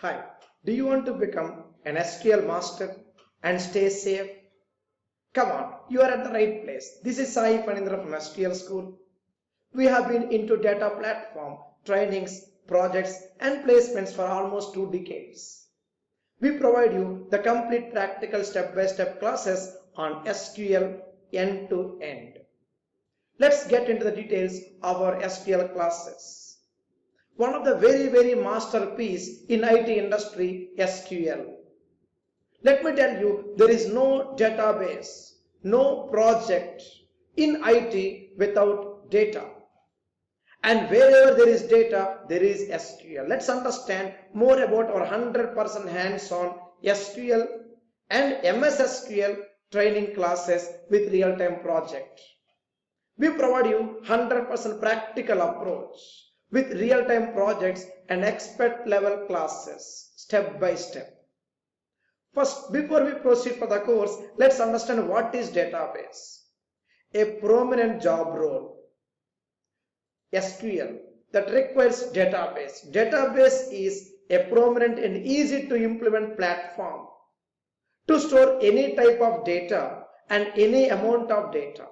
Hi, do you want to become an SQL master and stay safe? Come on, you are at the right place. This is Sai Panindra from SQL School. We have been into data platform, trainings, projects and placements for almost 2 decades. We provide you the complete practical step-by-step classes on SQL end to end. Let's get into the details of our SQL classes. One of the very masterpiece in IT industry, SQL. Let me tell you, there is no database, no project in IT without data. And wherever there is data, there is SQL. Let's understand more about our 100% hands-on SQL and MS SQL training classes with real-time project. We provide you 100% practical approach with real-time projects and expert level classes step by step. First, before we proceed for the course, let's understand what is database. A prominent job role, SQL, that requires database. Database is a prominent and easy to implement platform to store any type of data and any amount of data.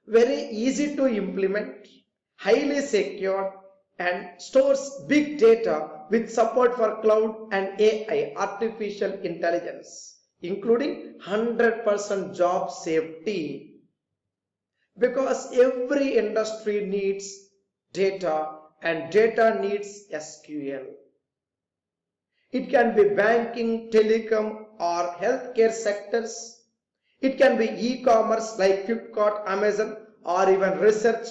Very easy to implement, highly secure, and stores big data with support for cloud and AI, artificial intelligence, including 100% job safety. Because every industry needs data and data needs SQL. It can be banking, telecom, or healthcare sectors. It can be e-commerce like Flipkart, Amazon, or even research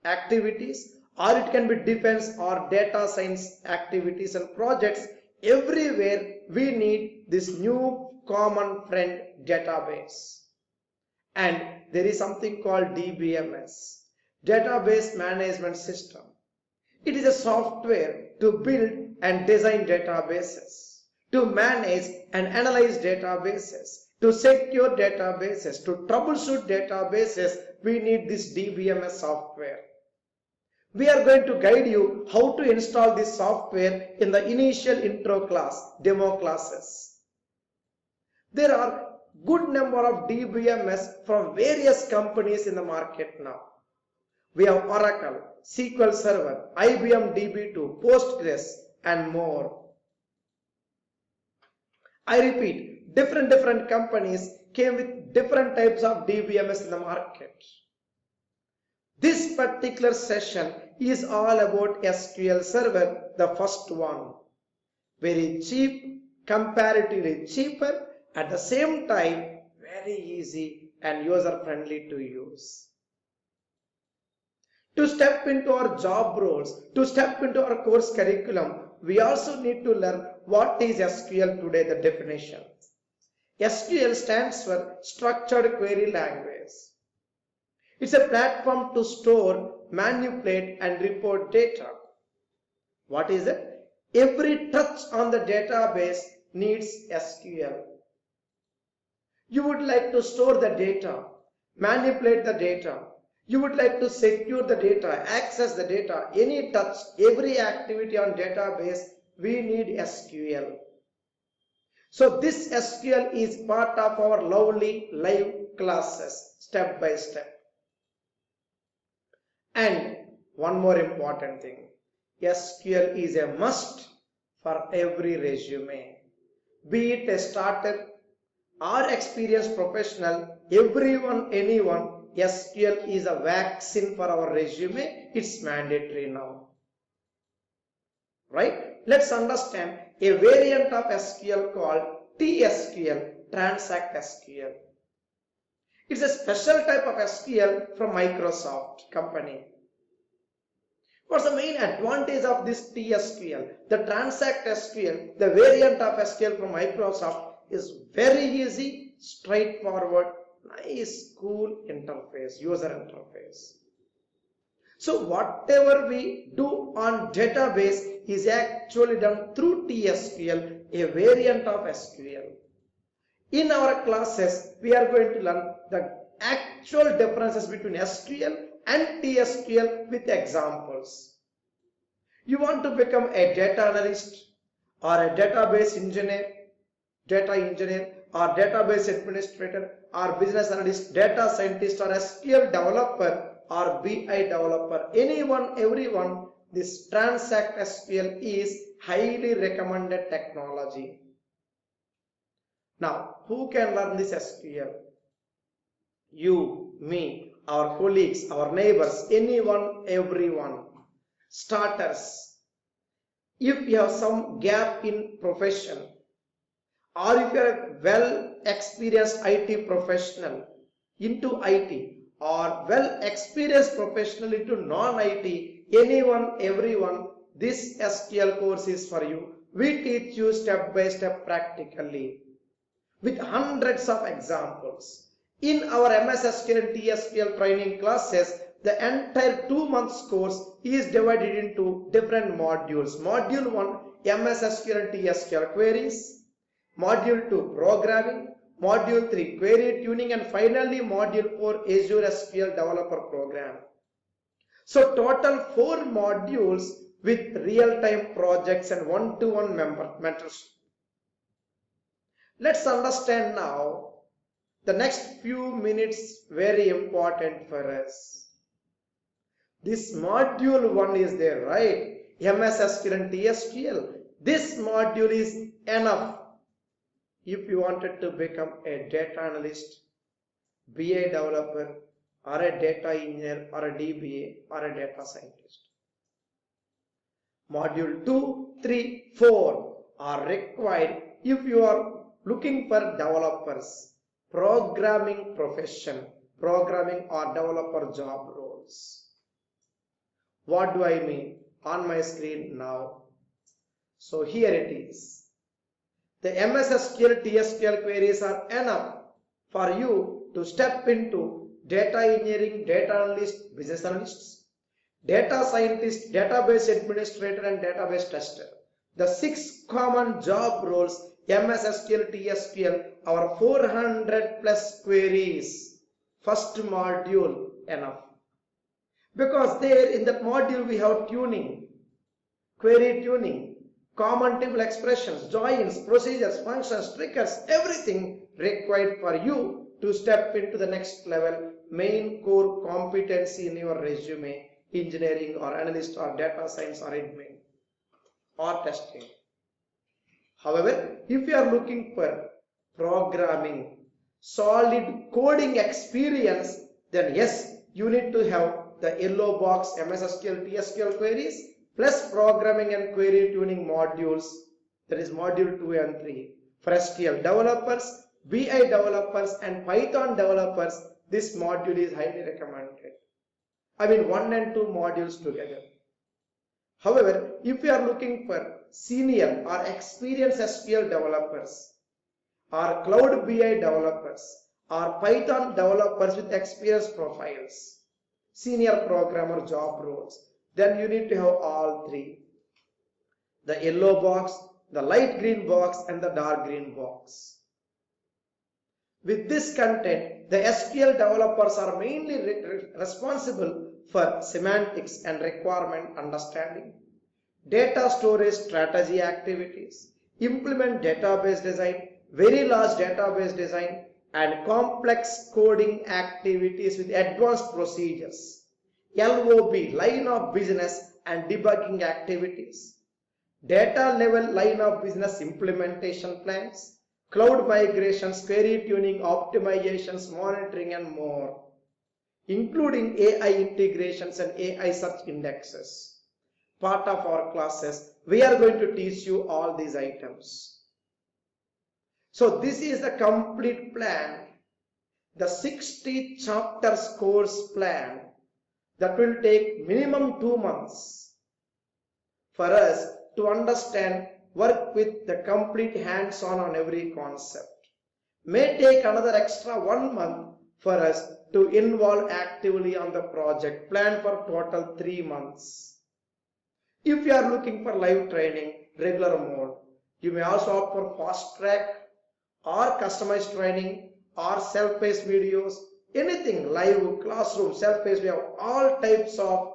activities, or it can be defense or data science activities and projects. Everywhere we need this new common friend database. And there is something called DBMS, Database Management System. It is a software to build and design databases, to manage and analyze databases, to secure databases, to troubleshoot databases. We need this DBMS software. We are going to guide you how to install this software in the initial intro class, demo classes. There are good number of DBMS from various companies in the market now. We have Oracle, SQL Server, IBM DB2, Postgres and more. I repeat, different companies came with different types of DBMS in the market. This particular session is all about SQL Server, the first one. Very cheap, comparatively cheaper, at the same time very easy and user friendly to use. To step into our job roles, to step into our course curriculum, we also need to learn what is SQL today, the definition. SQL stands for Structured Query Language. It's a platform to store, manipulate and report data. What is it? Every touch on the database needs SQL. You would like to store the data, manipulate the data. You would like to secure the data, access the data, any touch, every activity on database, we need SQL. So this SQL is part of our lovely live classes, step by step. And one more important thing, SQL is a must for every resume. Be it a starter or experienced professional, everyone, anyone, SQL is a vaccine for our resume. It's mandatory now. Right? Let's understand a variant of SQL called TSQL, Transact SQL. It's a special type of SQL from Microsoft company. What's the main advantage of this TSQL? The Transact SQL, the variant of SQL from Microsoft, is very easy, straightforward, nice, cool interface, user interface. So whatever we do on database is actually done through TSQL, a variant of SQL. In our classes, we are going to learn the actual differences between SQL and TSQL with examples. You want to become a data analyst, or a database engineer, data engineer, or database administrator, or business analyst, data scientist, or SQL developer, or BI developer, anyone, everyone, this Transact SQL is highly recommended technology. Now, who can learn this SQL? You, me, our colleagues, our neighbors, anyone, everyone. Starters. If you have some gap in profession, or if you are a well experienced IT professional into IT, or well experienced professional into non-IT, anyone, everyone, this SQL course is for you. We teach you step by step practically with hundreds of examples. In our MS SQL and TSQL training classes, the entire 2 months course is divided into different modules. Module 1, MS SQL and TSQL queries. Module 2, programming. Module 3, query tuning. And finally, Module 4, Azure SQL Developer Program. So total 4 modules with real-time projects and one-to-one mentorship. Let's understand now the next few minutes, very important for us. This module 1 is there, right? MS SQL and TSQL. This module is enough if you wanted to become a data analyst, BI developer, or a data engineer, or a DBA, or a data scientist. Module 2, 3, 4 are required if you are looking for developers, programming profession, programming or developer job roles. What do I mean? On my screen now. So here it is. The MS SQL TSQL queries are enough for you to step into data engineering, data analyst, business analysts, data scientist, database administrator, and database tester. The 6 common job roles, MS SQL TSQL, our 400 plus queries. First module enough. Because there in that module we have tuning, query tuning, common table expressions, joins, procedures, functions, triggers, everything required for you to step into the next level, main core competency in your resume, engineering or analyst or data science or admin or testing. However, if you are looking for programming, solid coding experience, then yes, you need to have the yellow box MS SQL TSQL queries plus programming and query tuning modules, that is module 2 and 3. For SQL developers, BI developers and Python developers, this module is highly recommended. I mean 1 and 2 modules together. However, if you are looking for senior or experienced SQL developers or cloud BI developers or Python developers with experience profiles, senior programmer job roles, then you need to have all 3. The yellow box, the light green box and the dark green box. With this content, the SQL developers are mainly responsible for semantics and requirement understanding, data storage strategy activities, implement database design, very large database design, and complex coding activities with advanced procedures, LOB, line of business, and debugging activities, data level line of business implementation plans, cloud migrations, query tuning, optimizations, monitoring, and more, including AI integrations and AI search indexes. Part of our classes, we are going to teach you all these items. So this is the complete plan, the 60 chapters course plan that will take minimum 2 months for us to understand, work with the complete hands-on on every concept. May take another extra 1 month for us to involve actively on the project, plan for total 3 months. If you are looking for live training, regular mode, you may also opt for fast track or customized training or self-paced videos, anything, live, classroom, self-paced. We have all types of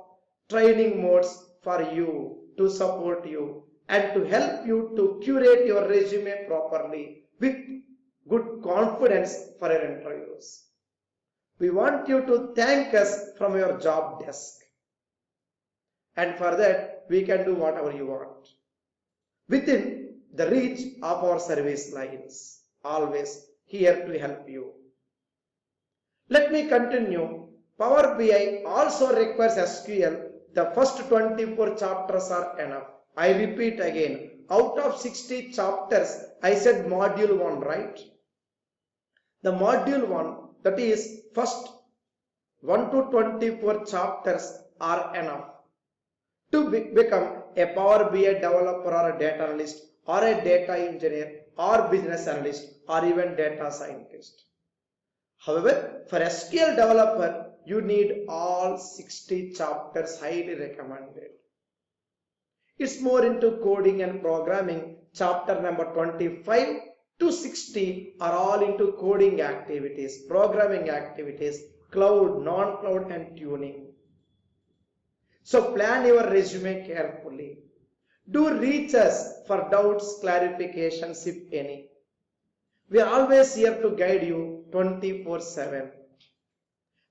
training modes for you to support you and to help you to curate your resume properly with good confidence for your interviews. We want you to thank us from your job desk. And for that, we can do whatever you want within the reach of our service lines. Always here to help you. Let me continue. Power BI also requires SQL. The first 24 chapters are enough. I repeat again, out of 60 chapters, I said module 1, right? The module 1, that is first 1 to 24 chapters are enough to become a Power BI developer or a data analyst or a data engineer or business analyst or even data scientist. However, for SQL developer, you need all 60 chapters, highly recommended. It's more into coding and programming. Chapter number 25 to 60 are all into coding activities, programming activities, cloud, non-cloud and tuning. So plan your resume carefully. Do reach us for doubts, clarifications if any. We are always here to guide you 24/7.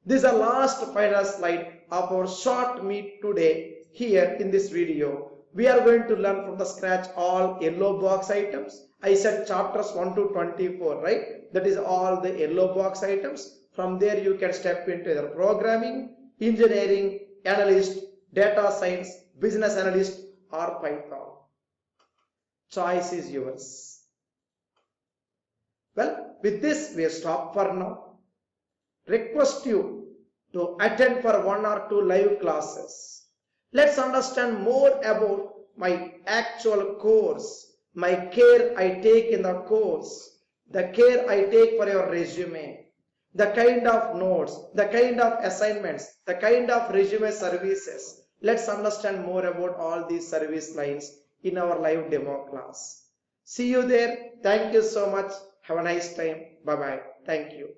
This is the last final slide of our short meet today. Here in this video, we are going to learn from the scratch all yellow box items. I said chapters 1 to 24, right? That is all the yellow box items. From there you can step into either programming, engineering, analyst, data science, business analyst or Python. Choice is yours. Well, with this we stop for now. Request you to attend for 1 or 2 live classes. Let's understand more about my actual course, my care I take in the course, the care I take for your resume, the kind of notes, the kind of assignments, the kind of resume services. Let's understand more about all these service lines in our live demo class. See you there. Thank you so much. Have a nice time. Bye-bye. Thank you.